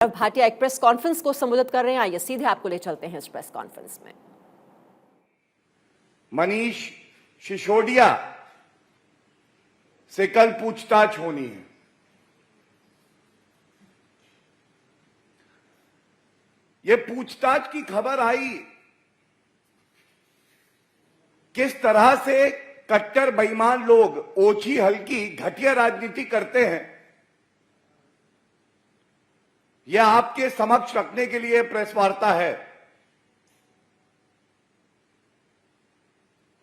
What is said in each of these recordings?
भाटिया एक press conference को संबोधित कर रहे हैं। आइए सीधे आपको ले चलते हैं इस प्रेस कॉन्फ्रेंस में। मनीष सिसोदिया से कल पूछताछ होनी है। यह पूछताछ की खबर आई किस तरह से कट्टर बेईमान लोग ओछी हल्की घटिया राजनीति करते हैं, यह आपके समक्ष रखने के लिए प्रेस वार्ता है।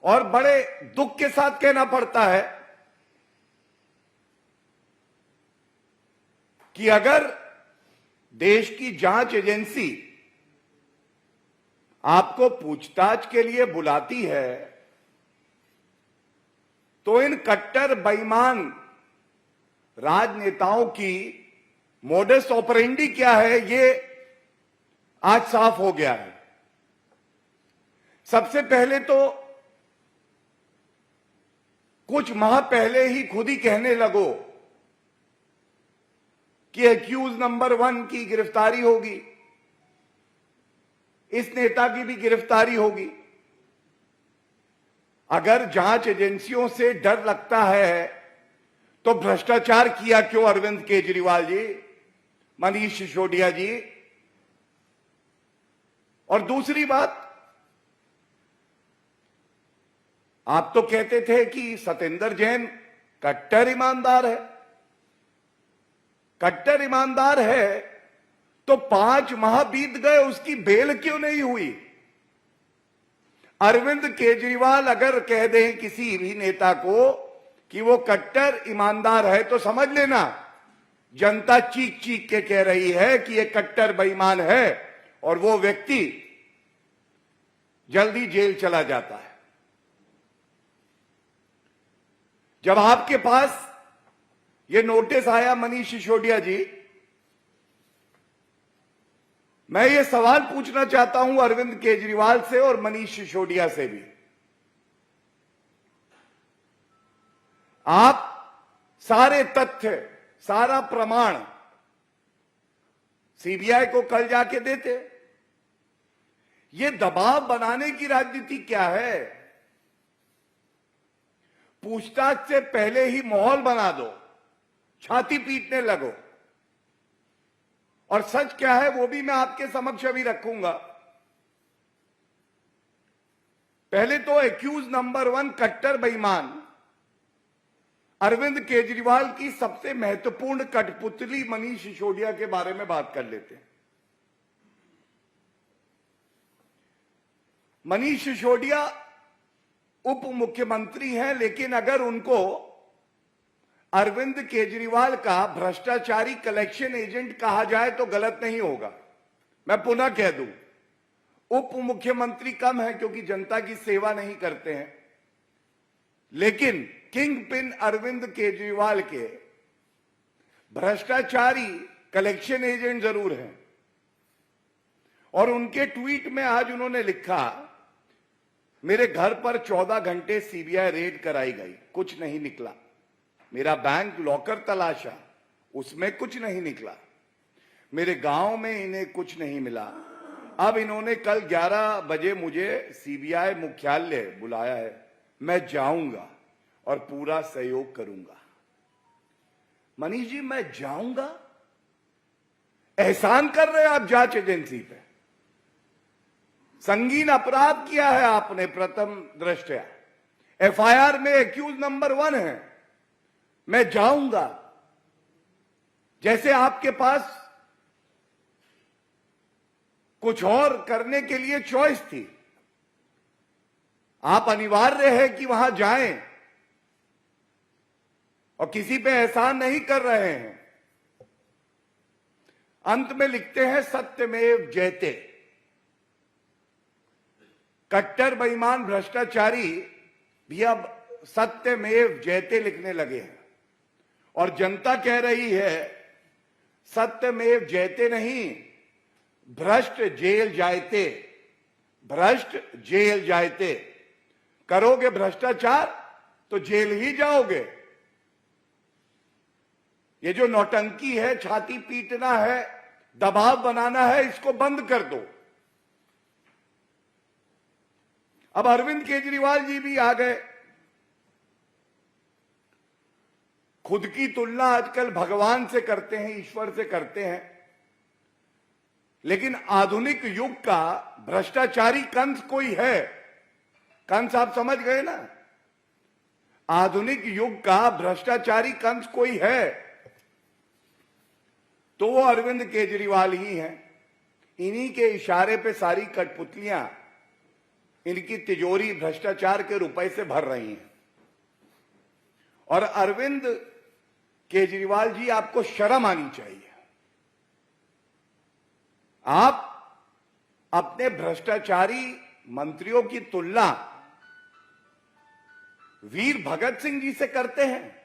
और बड़े दुख के साथ कहना पड़ता है कि अगर देश की जांच एजेंसी आपको पूछताछ के लिए बुलाती है तो इन कट्टर बेईमान राजनेताओं की मोडस ऑपरेंडी क्या है, ये आज साफ हो गया है। सबसे पहले तो कुछ माह पहले ही खुद ही कहने लगो कि एक्यूज नंबर 1 की गिरफ्तारी होगी, इस नेता की भी गिरफ्तारी होगी। अगर जांच एजेंसियों से डर लगता है तो भ्रष्टाचार किया क्यों अरविंद केजरीवाल जी, मनीष सिसोदिया जी? और दूसरी बात, आप तो कहते थे कि सत्येंद्र जैन कट्टर ईमानदार है। कट्टर ईमानदार है तो 5 माह बीत गए, उसकी बेल क्यों नहीं हुई? अरविंद केजरीवाल अगर कह दें किसी भी नेता को कि वो कट्टर ईमानदार है तो समझ लेना जनता चीख चीख के कह रही है कि ये कट्टर बेईमान है और वो व्यक्ति जल्दी जेल चला जाता है। जब आपके पास ये नोटिस आया मनीष सिसोदिया जी, मैं ये सवाल पूछना चाहता हूं अरविंद केजरीवाल से और मनीष सिसोदिया से भी। आप सारे तथ्य, सारा प्रमाण सीबीआई को कल जाके देते। ये दबाव बनाने की राजनीति क्या है? पूछताछ से पहले ही माहौल बना दो, छाती पीटने लगो। और सच क्या है वो भी मैं आपके समक्ष अभी रखूंगा। पहले तो एक्यूज नंबर 1 कट्टर बेईमान अरविंद केजरीवाल की सबसे महत्वपूर्ण कठपुतली मनीष सिसोदिया के बारे में बात कर लेते हैं। मनीष सिसोदिया उप मुख्यमंत्री हैं, लेकिन अगर उनको अरविंद केजरीवाल का भ्रष्टाचारी कलेक्शन एजेंट कहा जाए तो गलत नहीं होगा। मैं पुनः कह दूं, उप मुख्यमंत्री कम है क्योंकि जनता की सेवा नहीं करते हैं, लेकिन किंग पिन अरविंद केजरीवाल के भ्रष्टाचारी कलेक्शन एजेंट जरूर हैं। और उनके ट्वीट में आज उन्होंने लिखा, मेरे घर पर 14 घंटे सीबीआई रेड कराई गई, कुछ नहीं निकला। मेरा बैंक लॉकर तलाशा, उसमें कुछ नहीं निकला। मेरे गांव में इन्हें कुछ नहीं मिला। अब इन्होंने कल 11 बजे मुझे सीबीआई मुख्यालय बुलाया है, मैं जाऊंगा और पूरा सहयोग करूंगा। मनीष जी, मैं जाऊंगा? एहसान कर रहे हैं आप जांच एजेंसी पे। संगीन अपराध किया है आपने प्रथम दृष्टया। एफआईआर में एक्यूज नंबर 1 है, मैं जाऊंगा। जैसे आपके पास कुछ और करने के लिए चॉइस थी, आप अनिवार्य है कि वहां जाएं और किसी पे एहसान नहीं कर रहे हैं। अंत में लिखते हैं सत्यमेव जयते। कट्टर बेईमान भ्रष्टाचारी भी अब सत्यमेव जयते लिखने लगे हैं और जनता कह रही है सत्यमेव जयते नहीं, भ्रष्ट जेल जायते। भ्रष्ट जेल जायते। करोगे भ्रष्टाचार तो जेल ही जाओगे। ये जो नौटंकी है, छाती पीटना है, दबाव बनाना है, इसको बंद कर दो। अब अरविंद केजरीवाल जी भी आ गए। खुद की तुलना आजकल भगवान से करते हैं, ईश्वर से करते हैं। लेकिन आधुनिक युग का भ्रष्टाचारी कंस कोई है? कंस आप समझ गए ना? आधुनिक युग का भ्रष्टाचारी कंस कोई है तो वो अरविंद केजरीवाल ही हैं। इन्हीं के इशारे पे सारी कठपुतलियां इनकी तिजोरी भ्रष्टाचार के रुपए से भर रही हैं। और अरविंद केजरीवाल जी, आपको शर्म आनी चाहिए। आप अपने भ्रष्टाचारी मंत्रियों की तुलना वीर भगत सिंह जी से करते हैं,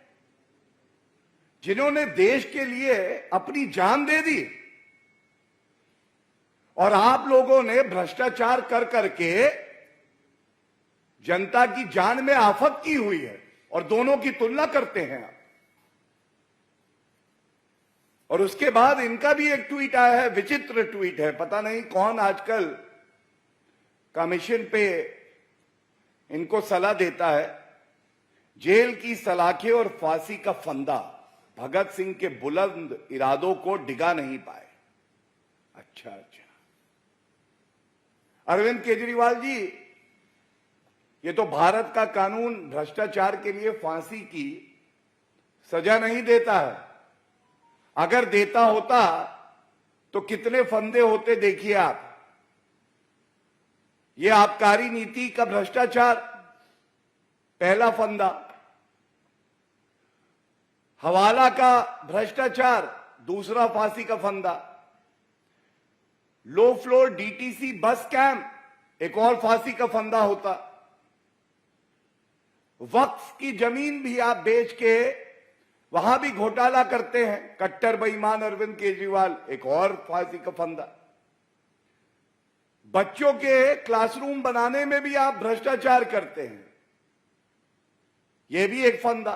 जिन्होंने देश के लिए अपनी जान दे दी। और आप लोगों ने भ्रष्टाचार कर करके जनता की जान में आफत की हुई है और दोनों की तुलना करते हैं आप। और उसके बाद इनका भी एक ट्वीट आया है, विचित्र ट्वीट है। पता नहीं कौन आजकल कमीशन पे इनको सलाह देता है। जेल की सलाखें और फांसी का फंदा भगत सिंह के बुलंद इरादों को डिगा नहीं पाए। अच्छा अच्छा, अरविंद केजरीवाल जी, ये तो भारत का कानून भ्रष्टाचार के लिए फांसी की सजा नहीं देता है। अगर देता होता तो कितने फंदे होते देखिए आप। ये आबकारी नीति का भ्रष्टाचार पहला फंदा, हवाला का भ्रष्टाचार दूसरा फांसी का फंदा, low floor DTC bus scam एक और फांसी का फंदा होता, वक्फ की जमीन भी आप बेच के वहां भी घोटाला करते हैं कट्टर बेईमान अरविंद केजरीवाल, एक और फांसी का फंदा। बच्चों के क्लासरूम बनाने में भी आप भ्रष्टाचार करते हैं, यह भी एक फंदा।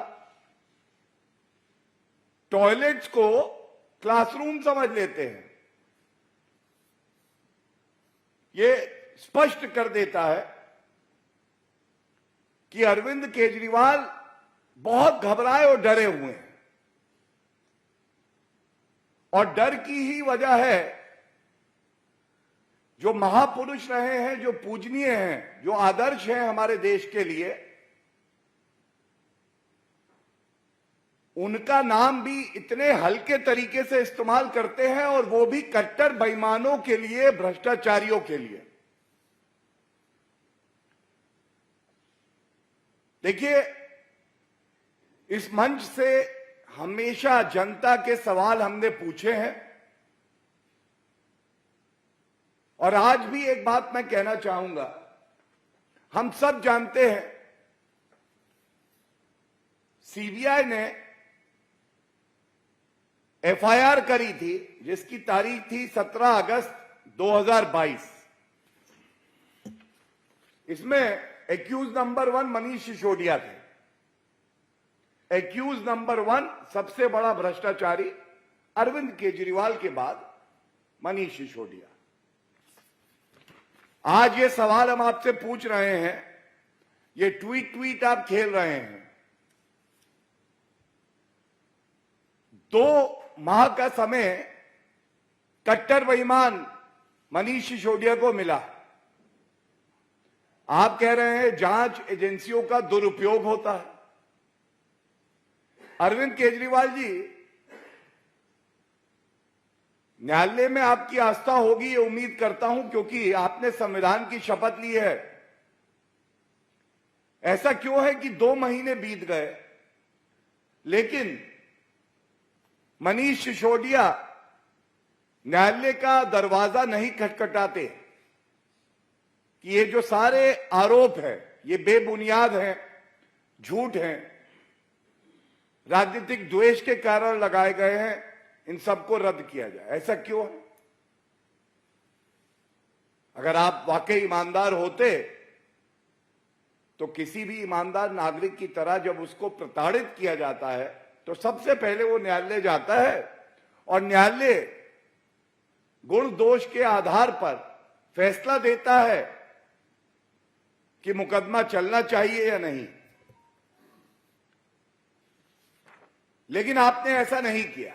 टॉयलेट्स को क्लासरूम समझ लेते हैं। यह स्पष्ट कर देता है कि अरविंद केजरीवाल बहुत घबराए और डरे हुए हैं। और डर की ही वजह है, जो महापुरुष रहे हैं, जो पूजनीय हैं, जो आदर्श हैं हमारे देश के लिए, उनका नाम भी इतने हल्के तरीके से इस्तेमाल करते हैं, और वो भी कट्टर बेईमानों के लिए, भ्रष्टाचारियों के लिए। देखिए, इस मंच से हमेशा जनता के सवाल हमने पूछे हैं, और आज भी एक बात मैं कहना चाहूंगा। हम सब जानते हैं सीबीआई ने एफआईआर करी थी, जिसकी तारीख थी 17 अगस्त 2022। इसमें एक्यूज नंबर 1 मनीष सिसोदिया थे। एक्यूज नंबर 1 सबसे बड़ा भ्रष्टाचारी अरविंद केजरीवाल के बाद मनीष सिसोदिया। आज ये सवाल हम आपसे पूछ रहे हैं, ये ट्वीट आप खेल रहे हैं। 2 माह का समय कट्टर बेईमान मनीष सिसोदिया को मिला। आप कह रहे हैं जांच एजेंसियों का दुरुपयोग होता है। अरविंद केजरीवाल जी, न्यायालय में आपकी आस्था होगी ये उम्मीद करता हूं, क्योंकि आपने संविधान की शपथ ली है। ऐसा क्यों है कि 2 महीने बीत गए लेकिन मनीष सिसोदिया न्यायालय का दरवाजा नहीं खटखटाते कि ये जो सारे आरोप है ये बेबुनियाद हैं, झूठ हैं, राजनीतिक द्वेष के कारण लगाए गए हैं, इन सबको रद्द किया जाए। ऐसा क्यों है? अगर आप वाकई ईमानदार होते तो किसी भी ईमानदार नागरिक की तरह जब उसको प्रताड़ित किया जाता है तो सबसे पहले वो न्यायालय जाता है, और न्यायालय गुण दोष के आधार पर फैसला देता है कि मुकदमा चलना चाहिए या नहीं। लेकिन आपने ऐसा नहीं किया।